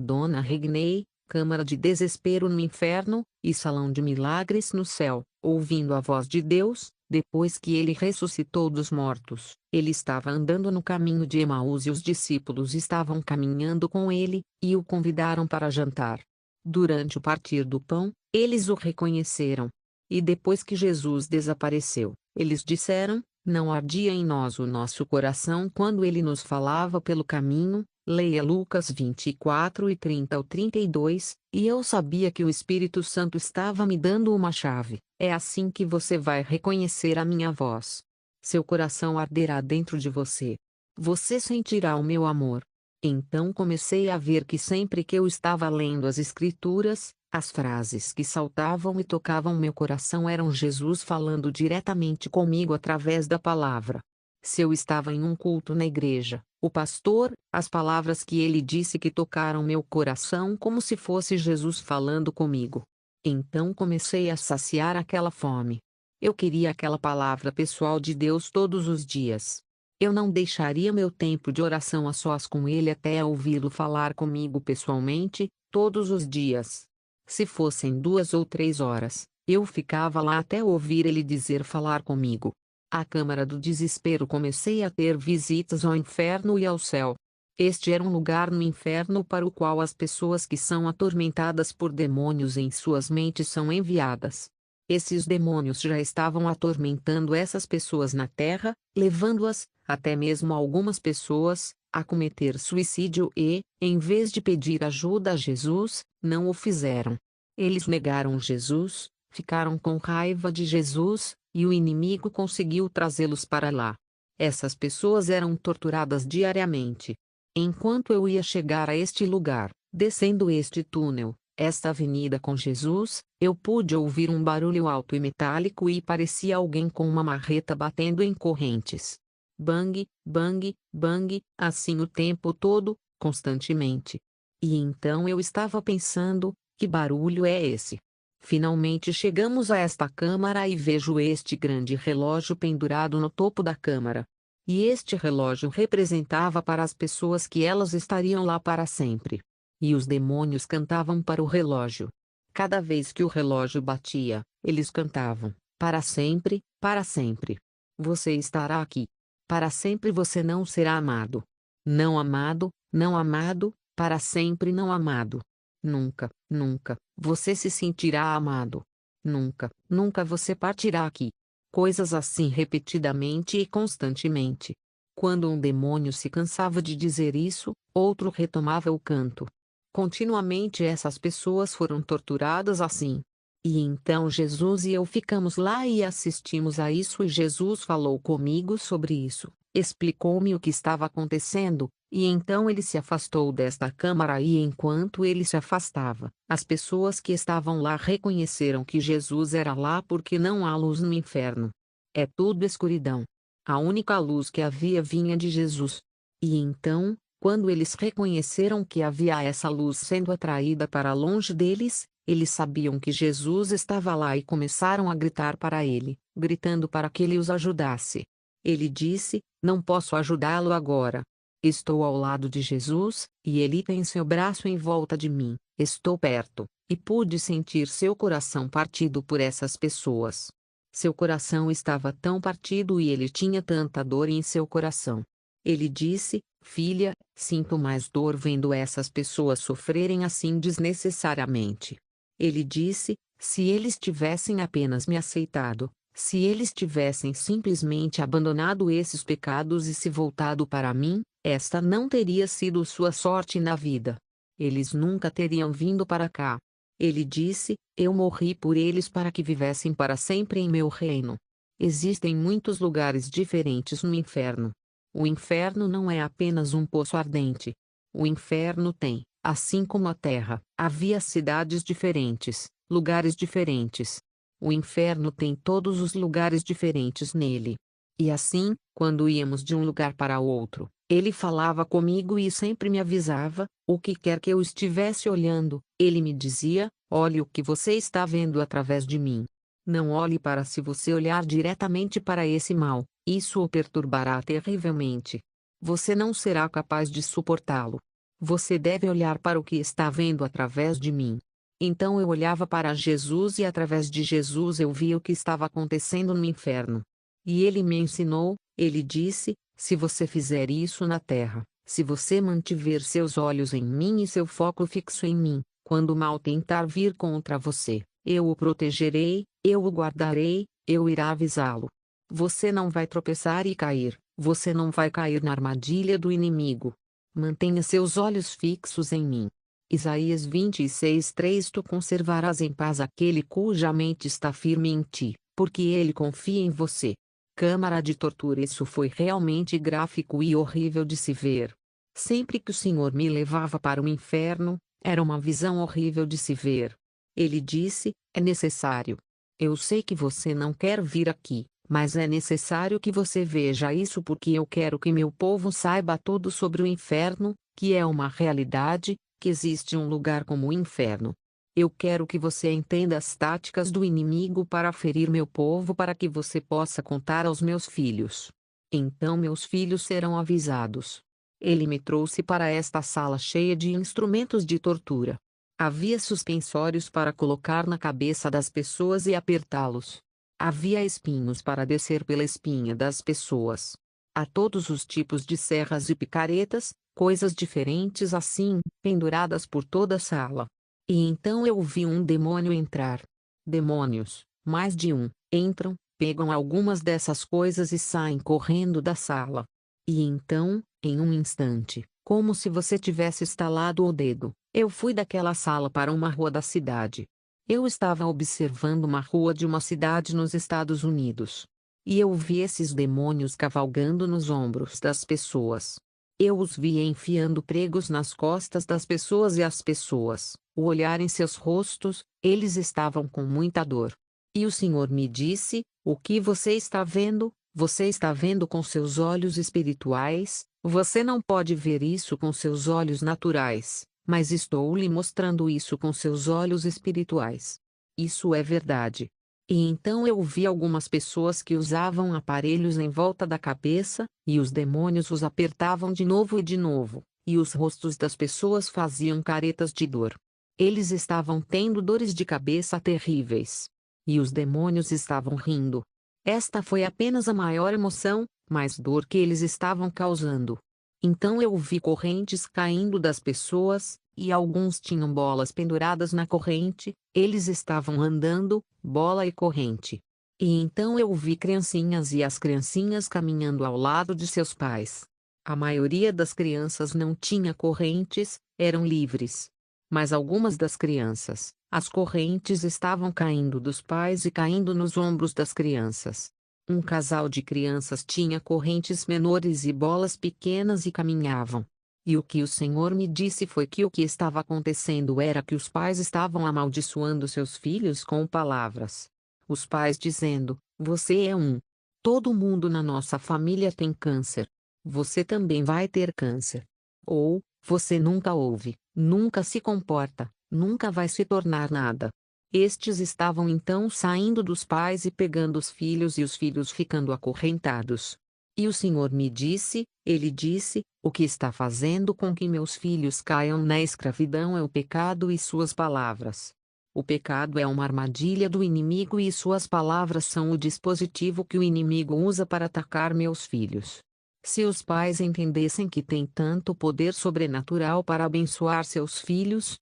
Dona Regnei, câmara de desespero no inferno, e salão de milagres no céu, ouvindo a voz de Deus, depois que ele ressuscitou dos mortos. Ele estava andando no caminho de Emaús e os discípulos estavam caminhando com ele, e o convidaram para jantar. Durante o partir do pão, eles o reconheceram. E depois que Jesus desapareceu, eles disseram: não ardia em nós o nosso coração quando ele nos falava pelo caminho. Leia Lucas 24:30 ao 32, e eu sabia que o Espírito Santo estava me dando uma chave. É assim que você vai reconhecer a minha voz. Seu coração arderá dentro de você. Você sentirá o meu amor. Então comecei a ver que sempre que eu estava lendo as Escrituras, as frases que saltavam e tocavam meu coração eram Jesus falando diretamente comigo através da palavra. Se eu estava em um culto na igreja, o pastor, as palavras que ele disse que tocaram meu coração como se fosse Jesus falando comigo. Então comecei a saciar aquela fome. Eu queria aquela palavra pessoal de Deus todos os dias. Eu não deixaria meu tempo de oração a sós com ele até ouvi-lo falar comigo pessoalmente, todos os dias. Se fossem 2 ou 3 horas, eu ficava lá até ouvir ele dizer falar comigo. A câmara do desespero comecei a ter visitas ao inferno e ao céu. Este era um lugar no inferno para o qual as pessoas que são atormentadas por demônios em suas mentes são enviadas. Esses demônios já estavam atormentando essas pessoas na terra, levando-as, até mesmo algumas pessoas, a cometer suicídio e, em vez de pedir ajuda a Jesus, não o fizeram. Eles negaram Jesus, ficaram com raiva de Jesus, e o inimigo conseguiu trazê-los para lá. Essas pessoas eram torturadas diariamente. Enquanto eu ia chegar a este lugar, descendo este túnel, esta avenida com Jesus, eu pude ouvir um barulho alto e metálico e parecia alguém com uma marreta batendo em correntes. Bang, bang, bang, assim o tempo todo, constantemente. E então eu estava pensando: que barulho é esse? Finalmente chegamos a esta câmara e vejo este grande relógio pendurado no topo da câmara. E este relógio representava para as pessoas que elas estariam lá para sempre. E os demônios cantavam para o relógio. Cada vez que o relógio batia, eles cantavam: para sempre, para sempre. Você estará aqui. Para sempre você não será amado. Não amado, não amado, para sempre não amado. Nunca, nunca, você se sentirá amado. Nunca, nunca você partirá aqui. Coisas assim repetidamente e constantemente. Quando um demônio se cansava de dizer isso, outro retomava o canto. Continuamente essas pessoas foram torturadas assim. E então Jesus e eu ficamos lá e assistimos a isso e Jesus falou comigo sobre isso, explicou-me o que estava acontecendo, e então ele se afastou desta câmara e enquanto ele se afastava, as pessoas que estavam lá reconheceram que Jesus era lá porque não há luz no inferno. É tudo escuridão. A única luz que havia vinha de Jesus. E então, quando eles reconheceram que havia essa luz sendo atraída para longe deles, eles sabiam que Jesus estava lá e começaram a gritar para ele, gritando para que ele os ajudasse. Ele disse: não posso ajudá-lo agora. Estou ao lado de Jesus, e ele tem seu braço em volta de mim. Estou perto, e pude sentir seu coração partido por essas pessoas. Seu coração estava tão partido e ele tinha tanta dor em seu coração. Ele disse: filha, sinto mais dor vendo essas pessoas sofrerem assim desnecessariamente. Ele disse: se eles tivessem apenas me aceitado, se eles tivessem simplesmente abandonado esses pecados e se voltado para mim, esta não teria sido sua sorte na vida. Eles nunca teriam vindo para cá. Ele disse: eu morri por eles para que vivessem para sempre em meu reino. Existem muitos lugares diferentes no inferno. O inferno não é apenas um poço ardente. O inferno tem, assim como a terra, havia cidades diferentes, lugares diferentes. O inferno tem todos os lugares diferentes nele. E assim, quando íamos de um lugar para outro, ele falava comigo e sempre me avisava: o que quer que eu estivesse olhando, ele me dizia: olhe o que você está vendo através de mim. Não olhe para se você olhar diretamente para esse mal, isso o perturbará terrivelmente. Você não será capaz de suportá-lo. Você deve olhar para o que está vendo através de mim. Então eu olhava para Jesus e através de Jesus eu via o que estava acontecendo no inferno. E ele me ensinou, ele disse, se você fizer isso na terra, se você mantiver seus olhos em mim e seu foco fixo em mim, quando o mal tentar vir contra você, eu o protegerei, eu o guardarei, eu irá avisá-lo. Você não vai tropeçar e cair, você não vai cair na armadilha do inimigo. Mantenha seus olhos fixos em mim. Isaías 26:3 Tu conservarás em paz aquele cuja mente está firme em ti, porque ele confia em você. Câmara de tortura. Isso foi realmente gráfico e horrível de se ver. Sempre que o Senhor me levava para o inferno, era uma visão horrível de se ver. Ele disse, é necessário. Eu sei que você não quer vir aqui, mas é necessário que você veja isso porque eu quero que meu povo saiba tudo sobre o inferno, que é uma realidade, que existe um lugar como o inferno. Eu quero que você entenda as táticas do inimigo para ferir meu povo para que você possa contar aos meus filhos. Então meus filhos serão avisados. Ele me trouxe para esta sala cheia de instrumentos de tortura. Havia suspensórios para colocar na cabeça das pessoas e apertá-los. Havia espinhos para descer pela espinha das pessoas. Há todos os tipos de serras e picaretas, coisas diferentes assim, penduradas por toda a sala. E então eu vi um demônio entrar. Demônios, mais de um, entram, pegam algumas dessas coisas e saem correndo da sala. E então, em um instante, como se você tivesse estalado o dedo, eu fui daquela sala para uma rua da cidade. Eu estava observando uma rua de uma cidade nos Estados Unidos. E eu vi esses demônios cavalgando nos ombros das pessoas. Eu os via enfiando pregos nas costas das pessoas e as pessoas, o olhar em seus rostos, eles estavam com muita dor. E o Senhor me disse, o que você está vendo? Você está vendo com seus olhos espirituais, você não pode ver isso com seus olhos naturais, mas estou lhe mostrando isso com seus olhos espirituais. Isso é verdade. E então eu vi algumas pessoas que usavam aparelhos em volta da cabeça, e os demônios os apertavam de novo, e os rostos das pessoas faziam caretas de dor. Eles estavam tendo dores de cabeça terríveis. E os demônios estavam rindo. Esta foi apenas a maior emoção, mais dor que eles estavam causando. Então eu vi correntes caindo das pessoas, e alguns tinham bolas penduradas na corrente, eles estavam andando, bola e corrente. E então eu vi criancinhas e as criancinhas caminhando ao lado de seus pais. A maioria das crianças não tinha correntes, eram livres. Mas algumas das crianças, as correntes estavam caindo dos pais e caindo nos ombros das crianças. Um casal de crianças tinha correntes menores e bolas pequenas e caminhavam. E o que o Senhor me disse foi que o que estava acontecendo era que os pais estavam amaldiçoando seus filhos com palavras. Os pais dizendo: Você é um. Todo mundo na nossa família tem câncer. Você também vai ter câncer. Ou, você nunca ouve, nunca se comporta, nunca vai se tornar nada. Estes estavam então saindo dos pais e pegando os filhos e os filhos ficando acorrentados. E o Senhor me disse, ele disse, o que está fazendo com que meus filhos caiam na escravidão é o pecado e suas palavras. O pecado é uma armadilha do inimigo e suas palavras são o dispositivo que o inimigo usa para atacar meus filhos. Se os pais entendessem que têm tanto poder sobrenatural para abençoar seus filhos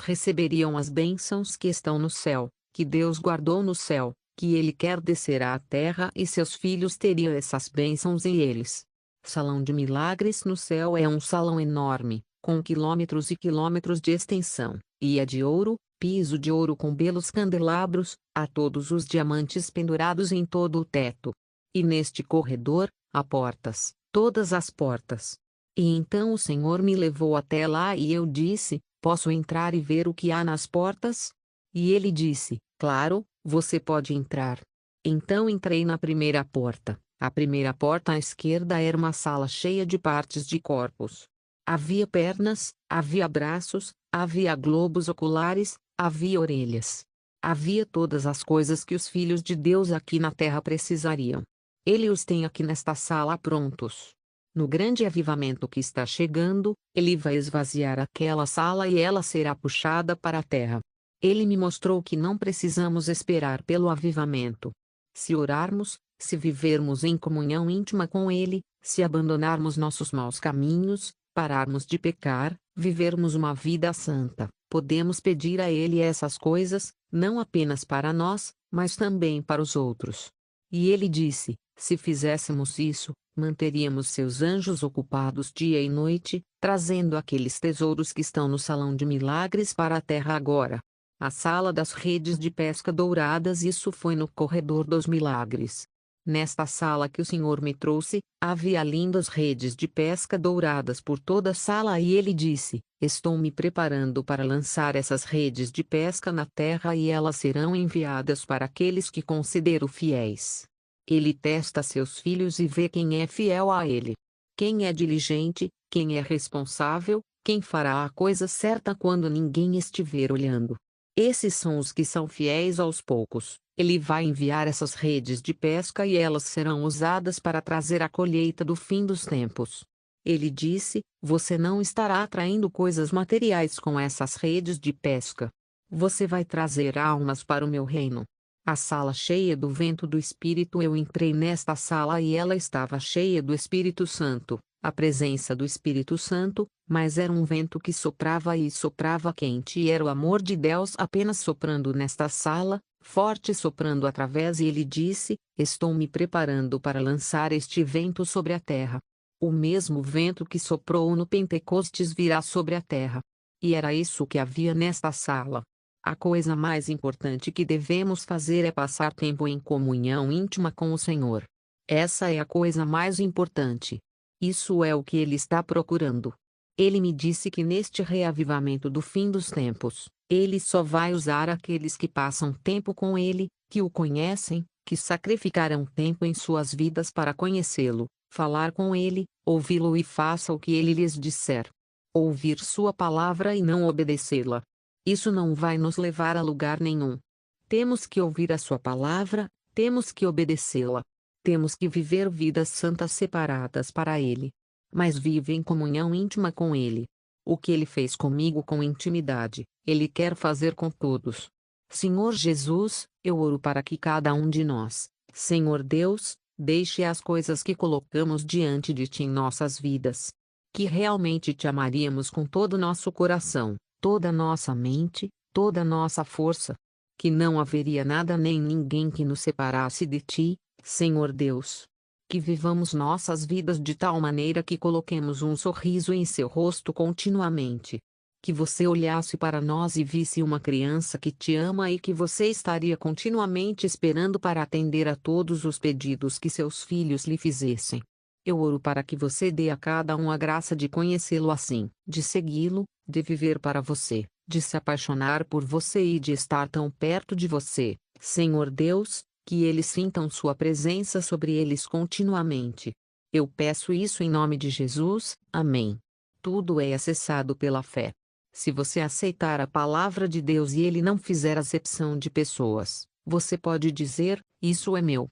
receberiam as bênçãos que estão no céu, que Deus guardou no céu, que Ele quer descer à terra e seus filhos teriam essas bênçãos e eles. Salão de Milagres no céu é um salão enorme, com quilômetros e quilômetros de extensão, e é de ouro, piso de ouro com belos candelabros, há todos os diamantes pendurados em todo o teto. E neste corredor, há portas, todas as portas. E então o Senhor me levou até lá e eu disse: Posso entrar e ver o que há nas portas? E ele disse: Claro, você pode entrar. Então entrei na primeira porta. A primeira porta à esquerda era uma sala cheia de partes de corpos. Havia pernas, havia braços, havia globos oculares, havia orelhas. Havia todas as coisas que os filhos de Deus aqui na terra precisariam. Ele os tem aqui nesta sala prontos. No grande avivamento que está chegando, ele vai esvaziar aquela sala e ela será puxada para a terra. Ele me mostrou que não precisamos esperar pelo avivamento. Se orarmos, se vivermos em comunhão íntima com Ele, se abandonarmos nossos maus caminhos, pararmos de pecar, vivermos uma vida santa, podemos pedir a Ele essas coisas, não apenas para nós, mas também para os outros. E ele disse: se fizéssemos isso, manteríamos seus anjos ocupados dia e noite, trazendo aqueles tesouros que estão no salão de milagres para a terra agora. A sala das redes de pesca douradas. Isso foi no corredor dos milagres. Nesta sala que o Senhor me trouxe, havia lindas redes de pesca douradas por toda a sala e ele disse: estou me preparando para lançar essas redes de pesca na terra e elas serão enviadas para aqueles que considero fiéis. Ele testa seus filhos e vê quem é fiel a ele. Quem é diligente, quem é responsável, quem fará a coisa certa quando ninguém estiver olhando. Esses são os que são fiéis aos poucos. Ele vai enviar essas redes de pesca e elas serão usadas para trazer a colheita do fim dos tempos. Ele disse: você não estará atraindo coisas materiais com essas redes de pesca. Você vai trazer almas para o meu reino. A sala cheia do vento do Espírito. Eu entrei nesta sala e ela estava cheia do Espírito Santo, a presença do Espírito Santo, mas era um vento que soprava e soprava quente e era o amor de Deus apenas soprando nesta sala, forte soprando através e ele disse: estou me preparando para lançar este vento sobre a terra. O mesmo vento que soprou no Pentecostes virá sobre a terra. E era isso que havia nesta sala. A coisa mais importante que devemos fazer é passar tempo em comunhão íntima com o Senhor. Essa é a coisa mais importante. Isso é o que Ele está procurando. Ele me disse que neste reavivamento do fim dos tempos, Ele só vai usar aqueles que passam tempo com Ele, que o conhecem, que sacrificarão tempo em suas vidas para conhecê-lo, falar com Ele, ouvi-lo e faça o que Ele lhes disser. Ouvir sua palavra e não obedecê-la. Isso não vai nos levar a lugar nenhum. Temos que ouvir a sua palavra, temos que obedecê-la. Temos que viver vidas santas separadas para Ele. Mas vive em comunhão íntima com Ele. O que Ele fez comigo com intimidade, Ele quer fazer com todos. Senhor Jesus, eu oro para que cada um de nós, Senhor Deus, deixe as coisas que colocamos diante de Ti em nossas vidas. Que realmente Te amaríamos com todo o nosso coração, toda a nossa mente, toda a nossa força. Que não haveria nada nem ninguém que nos separasse de Ti, Senhor Deus. Que vivamos nossas vidas de tal maneira que coloquemos um sorriso em seu rosto continuamente. Que você olhasse para nós e visse uma criança que te ama e que você estaria continuamente esperando para atender a todos os pedidos que seus filhos lhe fizessem. Eu oro para que você dê a cada um a graça de conhecê-lo assim, de segui-lo, de viver para você, de se apaixonar por você e de estar tão perto de você, Senhor Deus, que eles sintam sua presença sobre eles continuamente. Eu peço isso em nome de Jesus, amém. Tudo é acessado pela fé. Se você aceitar a palavra de Deus e ele não fizer acepção de pessoas, você pode dizer: isso é meu.